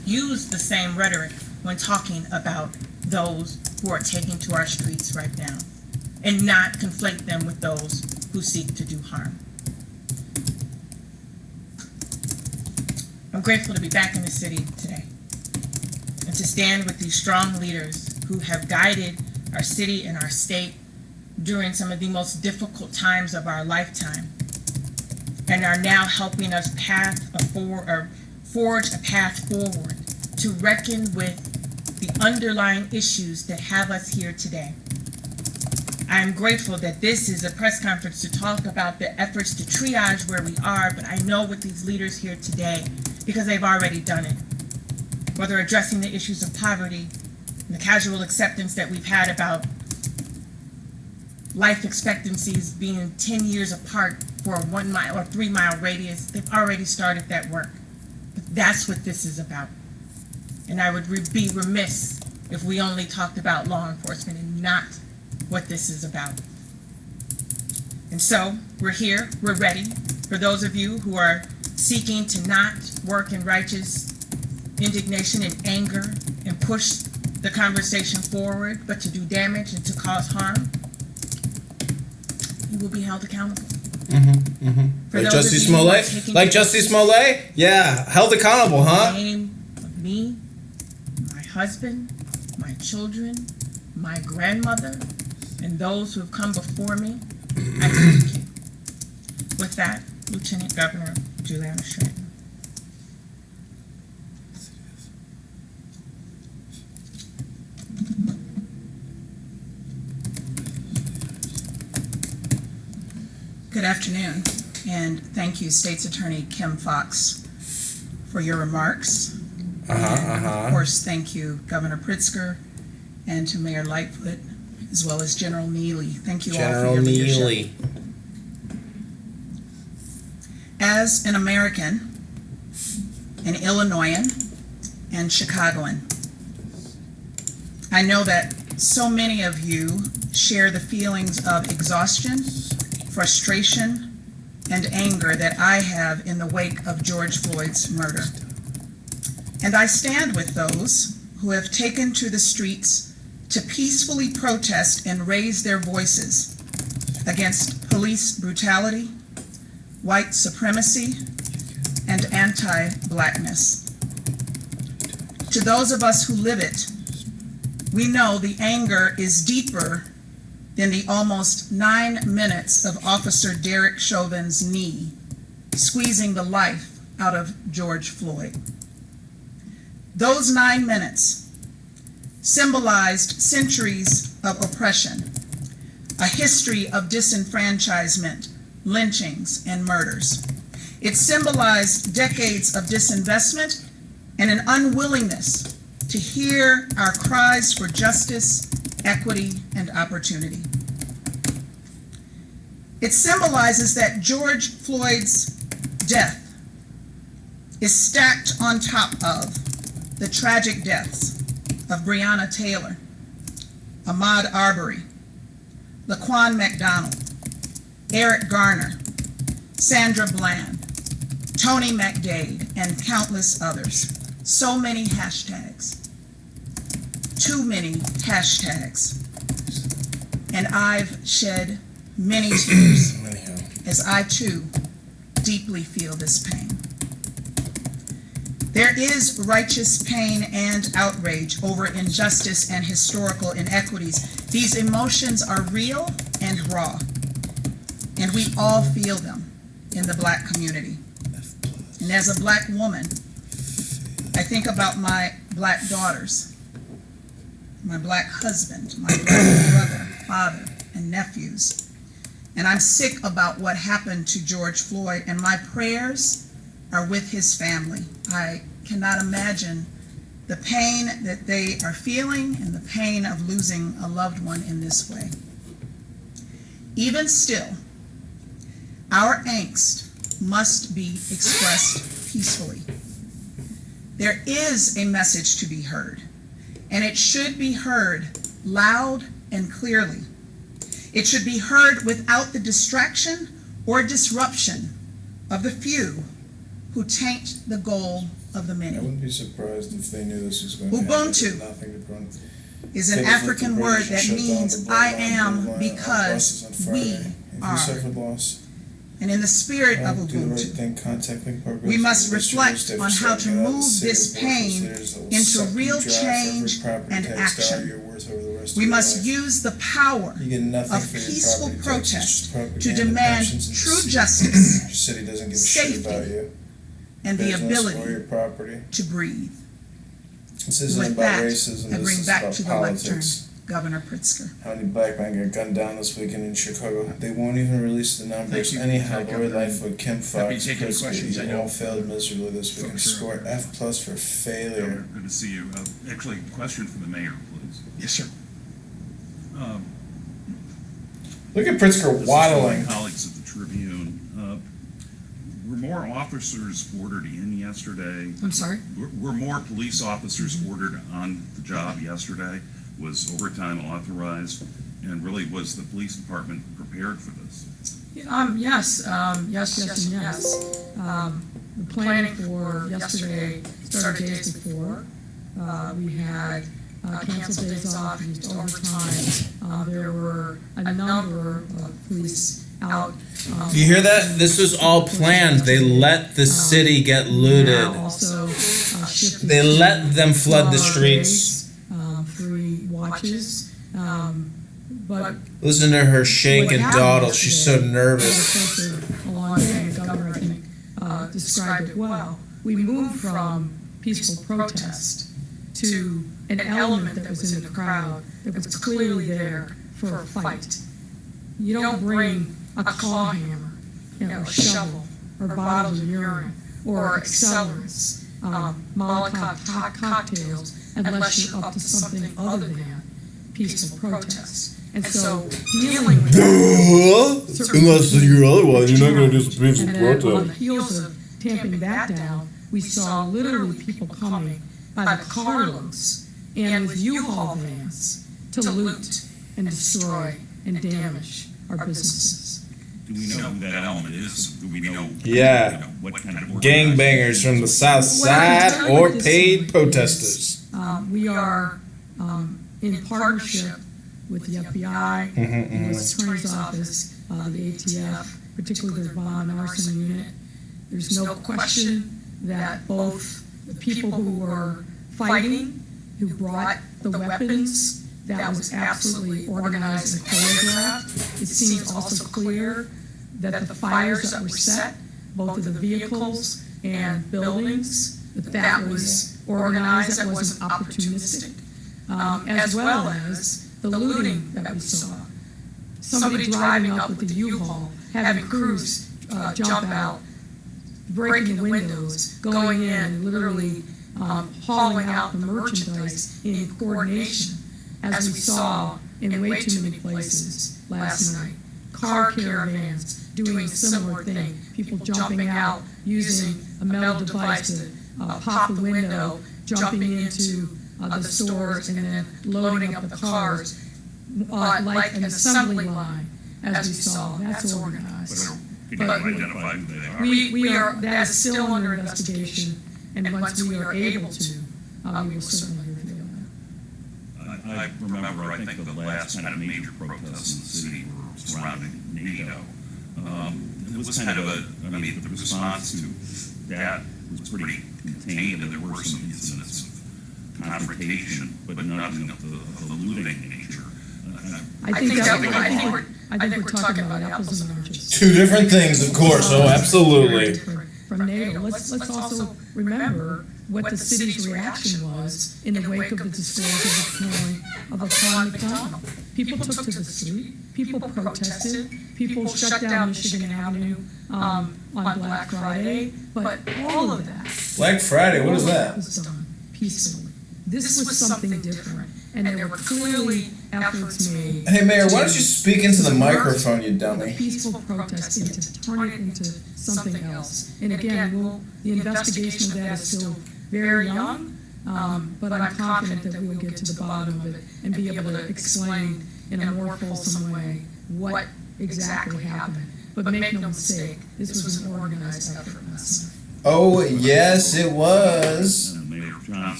use the same rhetoric when talking about those who are taking to our streets right now, and not conflate them with those who seek to do harm. I'm grateful to be back in the city today and to stand with these strong leaders who have guided our city and our state during some of the most difficult times of our lifetime, and are now helping us forge a path forward to reckon with the underlying issues that have us here today. I am grateful that this is a press conference to talk about the efforts to triage where we are, but I know with these leaders here today, because they've already done it, whether addressing the issues of poverty and the casual acceptance that we've had about life expectancies being 10 years apart for a 1 mile or 3 mile radius, they've already started that work. But that's what this is about. And I would be remiss if we only talked about law enforcement and not what this is about. And so we're here, we're ready. For those of you who are seeking to not work in righteous indignation and anger and push the conversation forward, but to do damage and to cause harm, you will be held accountable. Like Justice Smollett? Like Justice Smollett? Yeah, held accountable, huh? In the name of me, my husband, my children, my grandmother, and those who have come before me, I thank you. With that, Lieutenant Governor Juliana Stratton. Good afternoon, and thank you, State's Attorney Kim Foxx, for your remarks. Of course, thank you, Governor Pritzker, and to Mayor Lightfoot, as well as General Neely. Thank you all for your leadership. As an American, an Illinoisan, and Chicagoan, I know that so many of you share the feelings of exhaustion, frustration, and anger that I have in the wake of George Floyd's murder. And I stand with those who have taken to the streets to peacefully protest and raise their voices against police brutality, white supremacy, and anti-blackness. To those of us who live it, we know the anger is deeper than the almost 9 minutes of Officer Derek Chauvin's knee squeezing the life out of George Floyd. Those 9 minutes symbolized centuries of oppression, a history of disenfranchisement, lynchings, and murders. It symbolized decades of disinvestment and an unwillingness to hear our cries for justice, equity, and opportunity. It symbolizes that George Floyd's death is stacked on top of the tragic deaths of Breonna Taylor, Ahmaud Arbery, Laquan McDonald, Eric Garner, Sandra Bland, Tony McDade, and countless others. So many hashtags. Too many hashtags. And I've shed many tears as I too deeply feel this pain. There is righteous pain and outrage over injustice and historical inequities. These emotions are real and raw, and we all feel them in the Black community. And as a Black woman, I think about my Black daughters, my Black husband, my Black brother, father, and nephews. And I'm sick about what happened to George Floyd, and my prayers are with his family. I cannot imagine the pain that they are feeling and the pain of losing a loved one in this way. Even still, our angst must be expressed peacefully. There is a message to be heard, and it should be heard loud and clearly. It should be heard without the distraction or disruption of the few who taint the goal of the I many. wouldn't be surprised if they knew this was going to happen. Ubuntu Nothing to run. is an African word that means I am because we are. And in the spirit of Ubuntu, we must reflect on how to move this pain into real change and action. We must use the power of peaceful protest to demand true justice, safety, and the ability to breathe. This isn't With about that, racism, I this bring is back about to the lectern politics. Governor Pritzker. How many black men got gunned down this weekend in Chicago? They won't even release the numbers. Thank you. Anyhow, Thank you. Lori Lightfoot, Kim Happy Fox, to take any Pritzker, questions. I you know. all failed miserably this weekend. Sure. Score F+ for failure. Good to see you. Actually, question for the mayor, please. Yes, sir. Look at Pritzker This is from waddling. my colleagues at the Tribune. Were more officers ordered in yesterday? I'm sorry? Were more police officers ordered on the job yesterday? Was overtime authorized? And really, was the police department prepared for this? Yes, yes, and yes. The planning for yesterday started days before. We had canceled days off, used overtime. There were a number of police out. Do you hear that? This was all planned. They let the city get looted. Also, shifted They to let them flood the 12-hour streets. days, 3 watches. But Listen to her shake what and happened dawdle. She's so yesterday, nervous. along with the governor, I think, described it well. We moved from peaceful protest to an element that was in the crowd that was clearly there for a fight. You don't bring a claw hammer, a shovel, or bottles of urine, or accelerants, Molotov cocktails, unless you're up to something other than peaceful protest. And so dealing with that, Unless you're otherwise, you're not going to do some peaceful and then on the protest. heels of tamping that down, we saw literally people coming by the carloads and with U-Haul vans to loot and destroy and damage our businesses. Do we know who that element is? Do we know? Yeah. You know, what kind of Gangbangers from the south side or paid protesters. We are in partnership with the FBI, the U.S. Attorney's Office, the ATF, particularly their bomb and arson unit. There's no question that both the people who were fighting, who brought the weapons, that was absolutely organized and choreographed. It seems also clear that the fires that were set, both of the vehicles and buildings, that was organized, that wasn't opportunistic, as well as the looting that we saw. Somebody driving up with the U-Haul, having crews jump out, breaking the windows, going in, literally hauling out the merchandise in coordination, as we saw in way too many places last night. Car caravans doing a similar thing, people jumping out, using a metal device to pop the window, jumping into the stores and then loading up the cars like an assembly line, as we saw. That's organized. Can you identify who they are? We are, that is still under investigation, and once we are able to, we will certainly reveal that. I remember, I think, the last kind of major protests in the city were surrounding NATO. It was kind of the response to that was pretty contained, and there were some incidents of confrontation, but nothing of the looting nature. I think we're talking about apples and oranges. Two different things, of course. Oh, absolutely. From NATO. Let's also remember what the city's reaction was in the wake of the disclosure of the killing of Laquan McDonald. People took to the street, people protested, people shut down Michigan Avenue on Black Friday, but all of that. Black Friday, what is that? Was done peacefully. This was something different, and there were clearly efforts made. Hey, Mayor, why don't you speak into the microphone, you The dummy? peaceful protest and to turn it into something else. And again, the investigation of that is still very young, but I'm confident that we will get to the bottom of it and be able to explain in a more fulsome way what exactly happened. But make no mistake, this was an organized effort last night. Oh, yes, it was. And Mayor Johnson.